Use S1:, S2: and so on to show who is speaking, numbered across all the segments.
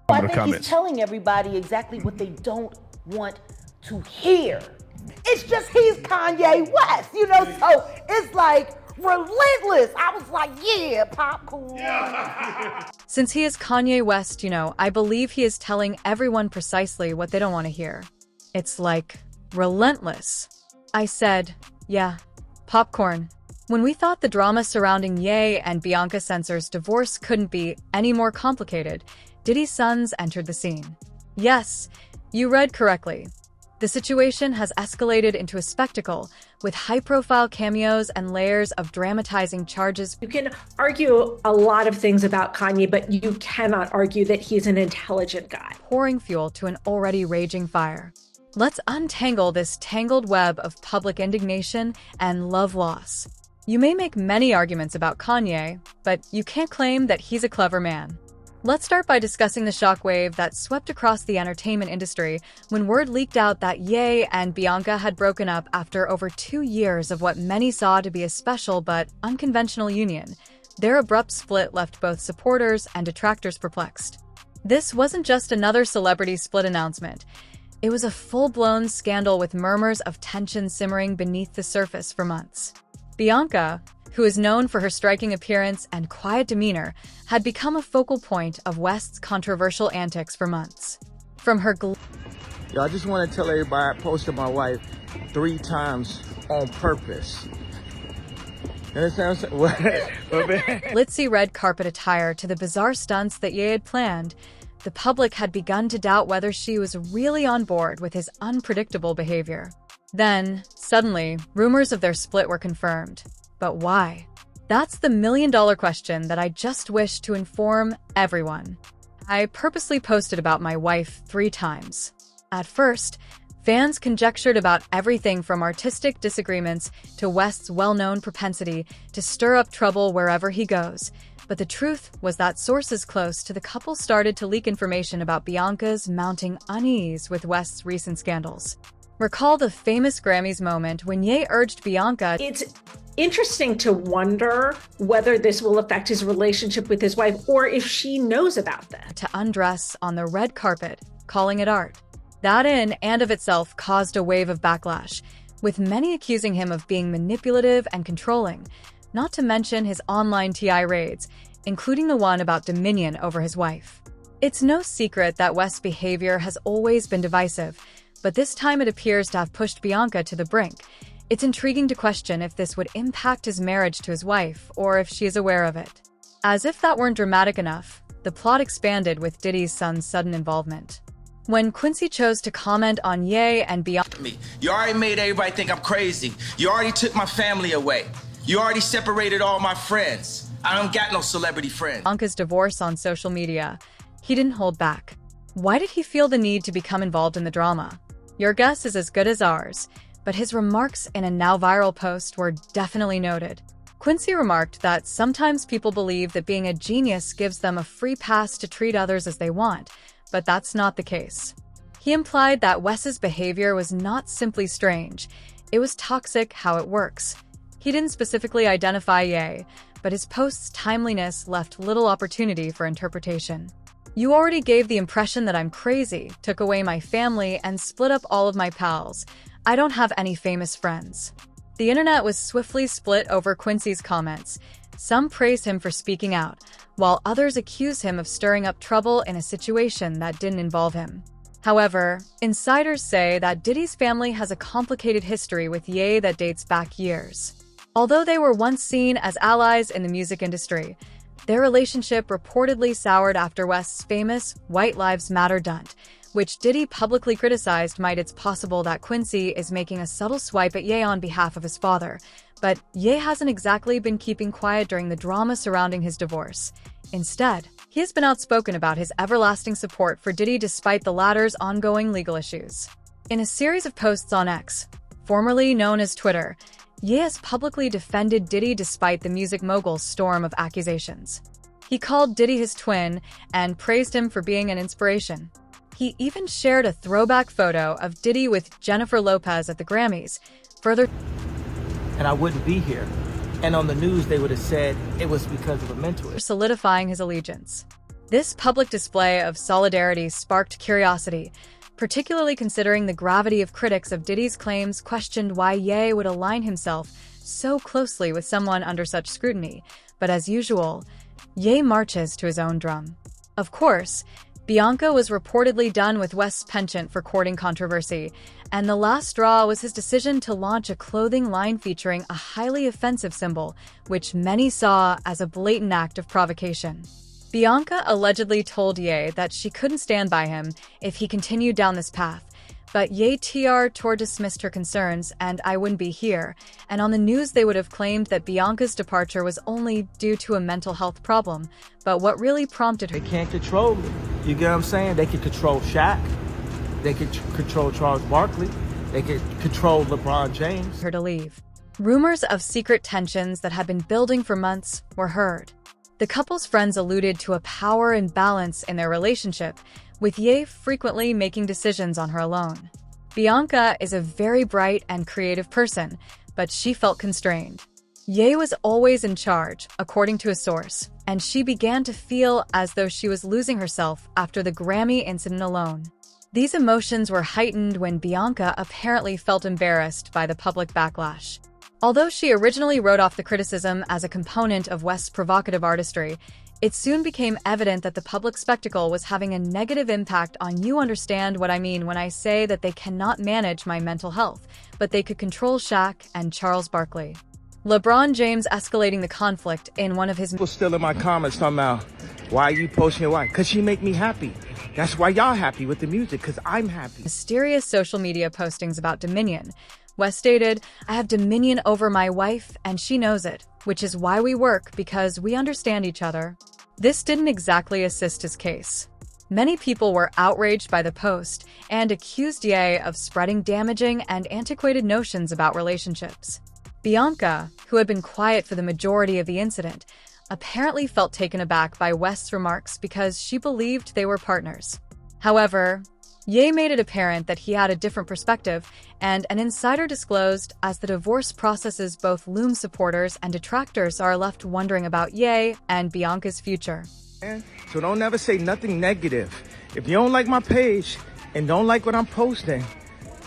S1: I think he's telling everybody exactly what they don't want to hear. It's just he's Kanye West, you know, so it's like relentless. I was like, yeah, popcorn.
S2: Since he is Kanye West, you know, I believe he is telling everyone precisely what they don't want to hear. It's like relentless. I said, yeah, popcorn. When we thought the drama surrounding Ye and Bianca Censori's divorce couldn't be any more complicated, Diddy's sons entered the scene. Yes, you read correctly. The situation has escalated into a spectacle, with high-profile cameos and layers of dramatizing charges.
S3: You can argue a lot of things about Kanye, but you cannot argue that he's an intelligent guy.
S2: Pouring fuel to an already raging fire. Let's untangle this tangled web of public indignation and love loss. You may make many arguments about Kanye, but you can't claim that he's a clever man. Let's start by discussing the shockwave that swept across the entertainment industry when word leaked out that Ye and Bianca had broken up after over 2 years of what many saw to be a special but unconventional union. Their abrupt split left both supporters and detractors perplexed. This wasn't just another celebrity split announcement. It was a full-blown scandal with murmurs of tension simmering beneath the surface for months. Bianca, who is known for her striking appearance and quiet demeanor, had become a focal point of West's controversial antics for months. From her
S4: Yo, I just want to tell everybody I posted my wife 3 times on purpose. You understand what I'm saying?
S2: glitzy red carpet attire to the bizarre stunts that Ye had planned, the public had begun to doubt whether she was really on board with his unpredictable behavior. Then, suddenly, rumors of their split were confirmed. But why? That's the million-dollar question that I just wish to inform everyone. I purposely posted about my wife 3 times. At first, fans conjectured about everything from artistic disagreements to West's well-known propensity to stir up trouble wherever he goes. But the truth was that sources close to the couple started to leak information about Bianca's mounting unease with West's recent scandals. Recall the famous Grammys moment when Ye urged Bianca.
S3: It's interesting to wonder whether this will affect his relationship with his wife or if she knows about this.
S2: To undress on the red carpet, calling it art. That in and of itself caused a wave of backlash, with many accusing him of being manipulative and controlling, not to mention his online TI raids, including the one about dominion over his wife. It's no secret that West's behavior has always been divisive, but this time it appears to have pushed Bianca to the brink. It's intriguing to question if this would impact his marriage to his wife, or if she is aware of it. As if that weren't dramatic enough, the plot expanded with Diddy's son's sudden involvement. When Quincy chose to comment on Ye and Bianca,
S5: you already made everybody think I'm crazy. You already took my family away. You already separated all my friends. I don't got no celebrity friends.
S2: Bianca's divorce on social media, he didn't hold back. Why did he feel the need to become involved in the drama? Your guess is as good as ours, but his remarks in a now viral post were definitely noted. Quincy remarked that sometimes people believe that being a genius gives them a free pass to treat others as they want, but that's not the case. He implied that Wes's behavior was not simply strange, it was toxic how it works. He didn't specifically identify Ye, but his post's timeliness left little opportunity for interpretation. You already gave the impression that I'm crazy, took away my family, and split up all of my pals. I don't have any famous friends. The internet was swiftly split over Quincy's comments. Some praise him for speaking out, while others accuse him of stirring up trouble in a situation that didn't involve him. However, insiders say that Diddy's family has a complicated history with Ye that dates back years. Although they were once seen as allies in the music industry, their relationship reportedly soured after West's famous White Lives Matter stunt, which Diddy publicly criticized. It's possible that Quincy is making a subtle swipe at Ye on behalf of his father, but Ye hasn't exactly been keeping quiet during the drama surrounding his divorce. Instead, he has been outspoken about his everlasting support for Diddy despite the latter's ongoing legal issues. In a series of posts on X, formerly known as Twitter, Ye has publicly defended Diddy despite the music mogul's storm of accusations. He called Diddy his twin and praised him for being an inspiration. He even shared a throwback photo of Diddy with Jennifer Lopez at the Grammys, further
S6: and I wouldn't be here. And on the news, they would have said it was because of a mentor.
S2: solidifying his allegiance. This public display of solidarity sparked curiosity, particularly considering the gravity of critics of Diddy's claims questioned why Ye would align himself so closely with someone under such scrutiny. But as usual, Ye marches to his own drum. Of course, Bianca was reportedly done with West's penchant for courting controversy, and the last straw was his decision to launch a clothing line featuring a highly offensive symbol, which many saw as a blatant act of provocation. Bianca allegedly told Ye that she couldn't stand by him if he continued down this path, but Ye Tour dismissed her concerns and I wouldn't be here, and on the news they would have claimed that Bianca's departure was only due to a mental health problem, but what really prompted her—
S6: They can't control it. You get what I'm saying? They can control Shaq. They can control Charles Barkley. They can control LeBron James.
S2: her to leave. Rumors of secret tensions that had been building for months were heard. The couple's friends alluded to a power imbalance in their relationship, with Ye frequently making decisions on her alone. Bianca is a very bright and creative person, but she felt constrained. Ye was always in charge, according to a source, and she began to feel as though she was losing herself after the Grammy incident alone. These emotions were heightened when Bianca apparently felt embarrassed by the public backlash. Although she originally wrote off the criticism as a component of West's provocative artistry, it soon became evident that the public spectacle was having a negative impact on— you understand what I mean when I say that they cannot manage my mental health, but they could control Shaq and Charles Barkley. LeBron James escalating the conflict in one of his—
S4: People still in my comments talking about, why are you posting your wife? Because she make me happy. That's why y'all happy with the music, because I'm happy.
S2: mysterious social media postings about dominion. West stated, "I have dominion over my wife, and she knows it, which is why we work, because we understand each other." This didn't exactly assist his case. Many people were outraged by the post and accused Ye of spreading damaging and antiquated notions about relationships. Bianca, who had been quiet for the majority of the incident, apparently felt taken aback by West's remarks because she believed they were partners. However, Ye made it apparent that he had a different perspective, and an insider disclosed as the divorce processes both Loom supporters and detractors are left wondering about Ye and Bianca's future.
S4: So don't ever say nothing negative. If you don't like my page and don't like what I'm posting,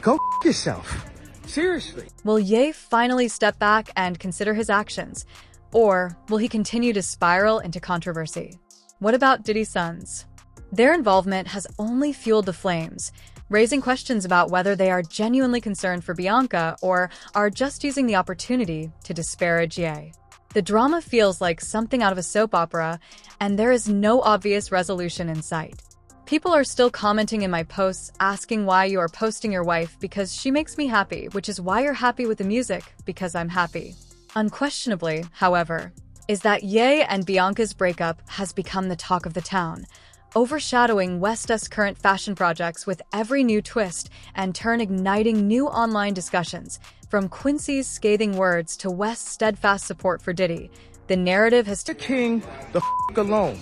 S4: go yourself. Seriously.
S2: Will Ye finally step back and consider his actions? Or will he continue to spiral into controversy? What about Diddy's sons? Their involvement has only fueled the flames, raising questions about whether they are genuinely concerned for Bianca or are just using the opportunity to disparage Ye. The drama feels like something out of a soap opera, and there is no obvious resolution in sight. People are still commenting in my posts asking why you are posting your wife because she makes me happy, which is why you're happy with the music, because I'm happy. Unquestionably, however, is that Ye and Bianca's breakup has become the talk of the town, overshadowing West's current fashion projects with every new twist and turn igniting new online discussions. From Quincy's scathing words to West's steadfast support for Diddy, the narrative has—
S4: The king, the alone.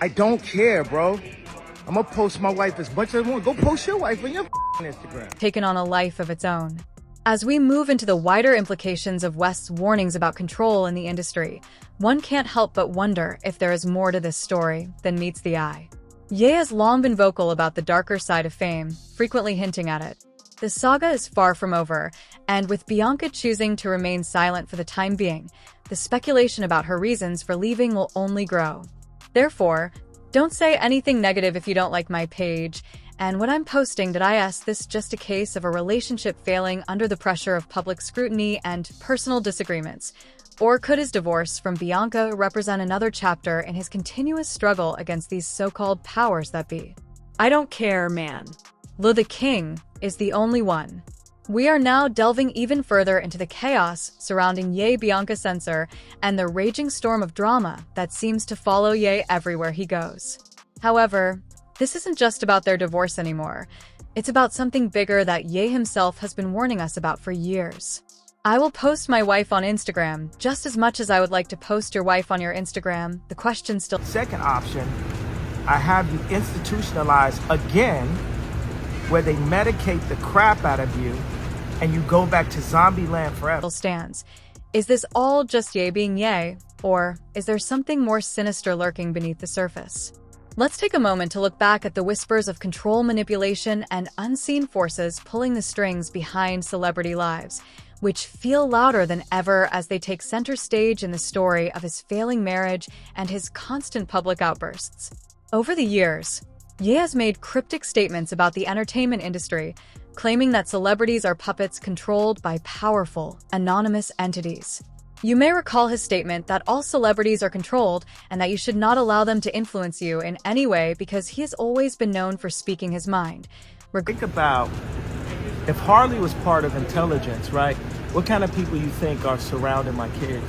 S4: I don't care, bro. I'm gonna post my wife as much as I want. Go post your wife on your Instagram.
S2: taken on a life of its own. As we move into the wider implications of West's warnings about control in the industry, one can't help but wonder if there is more to this story than meets the eye. Ye has long been vocal about the darker side of fame, frequently hinting at it. The saga is far from over, and with Bianca choosing to remain silent for the time being, the speculation about her reasons for leaving will only grow. Therefore, don't say anything negative if you don't like my page, and what I'm posting, did I ask this just a case of a relationship failing under the pressure of public scrutiny and personal disagreements? Or could his divorce from Bianca represent another chapter in his continuous struggle against these so-called powers that be?
S3: I don't care, man.
S2: The king is the only one. We are now delving even further into the chaos surrounding Ye Bianca Censor and the raging storm of drama that seems to follow Ye everywhere he goes. However, this isn't just about their divorce anymore. It's about something bigger that Ye himself has been warning us about for years. I will post my wife on Instagram just as much as I would like to post your wife on your Instagram. The question still—
S6: Second option, I have you institutionalized again, where they medicate the crap out of you and you go back to zombie land forever.
S2: stands. Is this all just Ye being Ye, Or is there something more sinister lurking beneath the surface? Let's take a moment to look back at the whispers of control, manipulation, and unseen forces pulling the strings behind celebrity lives, which feel louder than ever as they take center stage in the story of his failing marriage and his constant public outbursts. Over the years, Ye has made cryptic statements about the entertainment industry, claiming that celebrities are puppets controlled by powerful, anonymous entities. You may recall his statement that all celebrities are controlled and that you should not allow them to influence you in any way because he has always been known for speaking his mind.
S6: Think about if Harley was part of intelligence, right? What kind of people you think are surrounding my kids?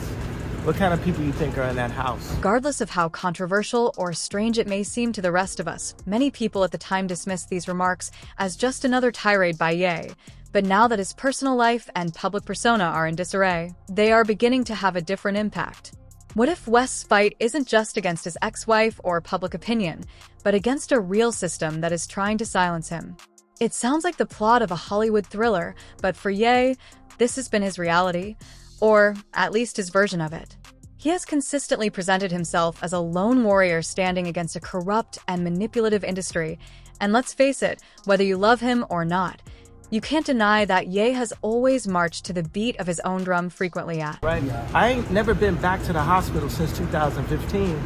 S6: What kind of people you think are in that house?
S2: Regardless of how controversial or strange it may seem to the rest of us, many people at the time dismissed these remarks as just another tirade by Ye. But now that his personal life and public persona are in disarray, they are beginning to have a different impact. What if West's fight isn't just against his ex-wife or public opinion, but against a real system that is trying to silence him? It sounds like the plot of a Hollywood thriller, but for Ye, this has been his reality, or at least his version of it. He has consistently presented himself as a lone warrior standing against a corrupt and manipulative industry, and let's face it, whether you love him or not, you can't deny that Ye has always marched to the beat of his own drum frequently at.
S6: Right? I ain't never been back to the hospital since 2015,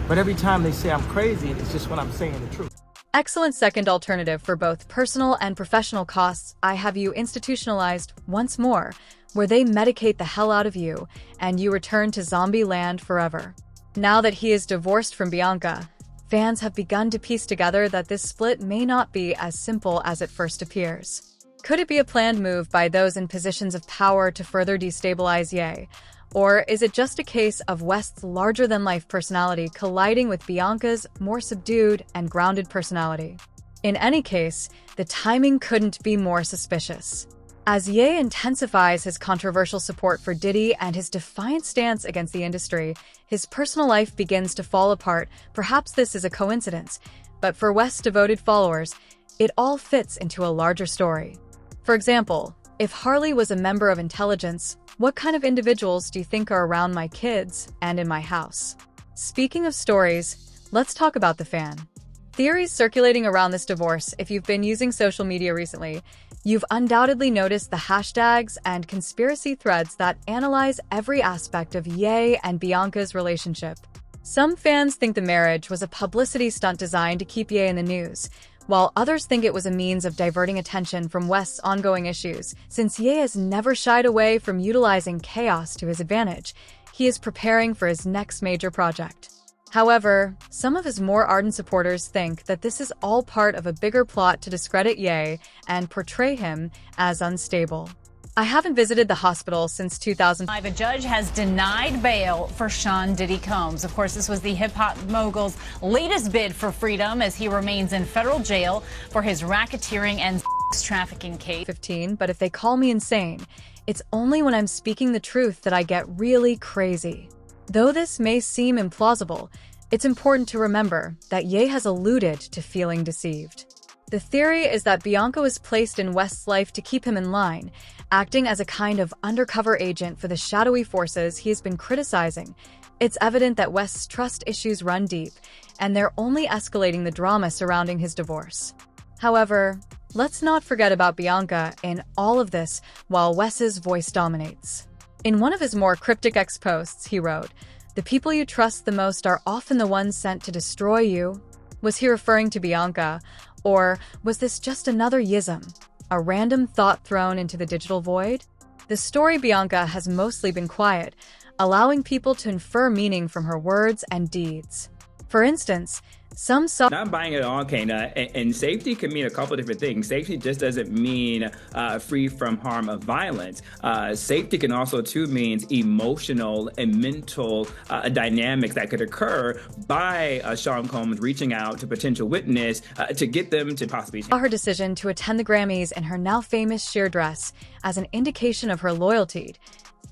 S6: but every time they say I'm crazy, it's just when I'm saying the truth.
S2: Excellent second alternative for both personal and professional costs. I have you institutionalized once more, where they medicate the hell out of you and you return to zombie land forever. Now that he is divorced from Bianca, fans have begun to piece together that this split may not be as simple as it first appears. Could it be a planned move by those in positions of power to further destabilize Ye? Or is it just a case of West's larger-than-life personality colliding with Bianca's more subdued and grounded personality? In any case, the timing couldn't be more suspicious. As Ye intensifies his controversial support for Diddy and his defiant stance against the industry, his personal life begins to fall apart. Perhaps this is a coincidence, but for West's devoted followers, it all fits into a larger story. For example, if Harley was a member of intelligence, what kind of individuals do you think are around my kids and in my house? Speaking of stories, let's talk about the fan. Theories circulating around this divorce. If you've been using social media recently, you've undoubtedly noticed the hashtags and conspiracy threads that analyze every aspect of Ye and Bianca's relationship. Some fans think the marriage was a publicity stunt designed to keep Ye in the news, while others think it was a means of diverting attention from West's ongoing issues. Since Ye has never shied away from utilizing chaos to his advantage, he is preparing for his next major project. However, some of his more ardent supporters think that this is all part of a bigger plot to discredit Ye and portray him as unstable. I haven't visited the hospital since 2005.
S7: A judge has denied bail for Sean Diddy Combs. Of course, this was the hip-hop mogul's latest bid for freedom as he remains in federal jail for his racketeering and sex trafficking case.
S2: 15, but if they call me insane, it's only when I'm speaking the truth that I get really crazy. Though this may seem implausible, it's important to remember that Ye has alluded to feeling deceived. The theory is that Bianca was placed in West's life to keep him in line, acting as a kind of undercover agent for the shadowy forces he has been criticizing. It's evident that West's trust issues run deep, and they're only escalating the drama surrounding his divorce. However, let's not forget about Bianca in all of this while Wes's voice dominates. In one of his more cryptic ex-posts, he wrote, "The people you trust the most are often the ones sent to destroy you." Was he referring to Bianca? Or was this just another yism, a random thought thrown into the digital void? The story Bianca has mostly been quiet, allowing people to infer meaning from her words and deeds. For instance, some saw—
S8: Not buying it all, Kana, and safety can mean a couple different things. Safety just doesn't mean free from harm of violence. Safety can also too means emotional and mental dynamics that could occur by Sean Combs reaching out to potential witness to get them to possibly—
S2: Her decision to attend the Grammys in her now famous sheer dress as an indication of her loyalty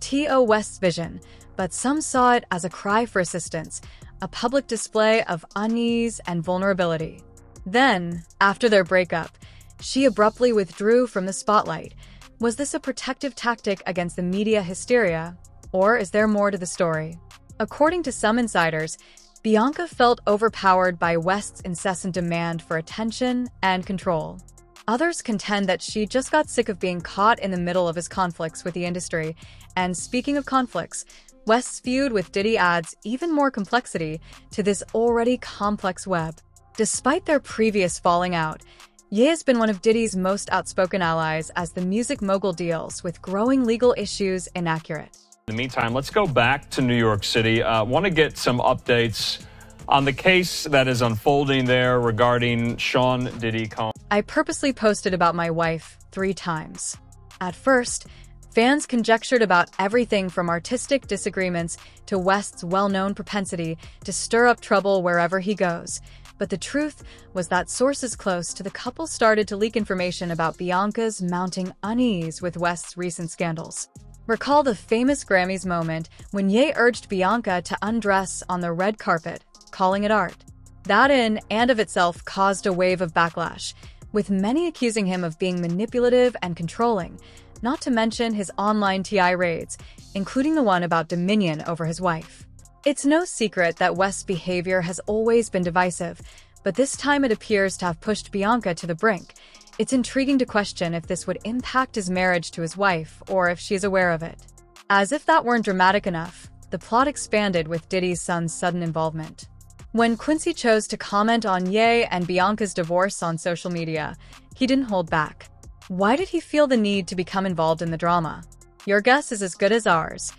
S2: to West's vision, but some saw it as a cry for assistance, a public display of unease and vulnerability. Then, after their breakup, she abruptly withdrew from the spotlight. Was this a protective tactic against the media hysteria, or is there more to the story? According to some insiders, Bianca felt overpowered by West's incessant demand for attention and control. Others contend that she just got sick of being caught in the middle of his conflicts with the industry. And speaking of conflicts, West's feud with Diddy adds even more complexity to this already complex web. Despite their previous falling out, Ye has been one of Diddy's most outspoken allies as the music mogul deals with growing legal issues inaccurate.
S9: In the meantime, let's go back to New York City. Want to get some updates on the case that is unfolding there regarding Sean Diddy Combs.
S2: I purposely posted about my wife 3 times. At first, fans conjectured about everything from artistic disagreements to West's well-known propensity to stir up trouble wherever he goes. But the truth was that sources close to the couple started to leak information about Bianca's mounting unease with West's recent scandals. Recall the famous Grammys moment when Ye urged Bianca to undress on the red carpet, calling it art. That in and of itself caused a wave of backlash, with many accusing him of being manipulative and controlling, not to mention his online TI raids, including the one about dominion over his wife. It's no secret that West's behavior has always been divisive, but this time it appears to have pushed Bianca to the brink. It's intriguing to question if this would impact his marriage to his wife, or if she's aware of it. As if that weren't dramatic enough, the plot expanded with Diddy's son's sudden involvement. When Quincy chose to comment on Ye and Bianca's divorce on social media, he didn't hold back. Why did he feel the need to become involved in the drama? Your guess is as good as ours.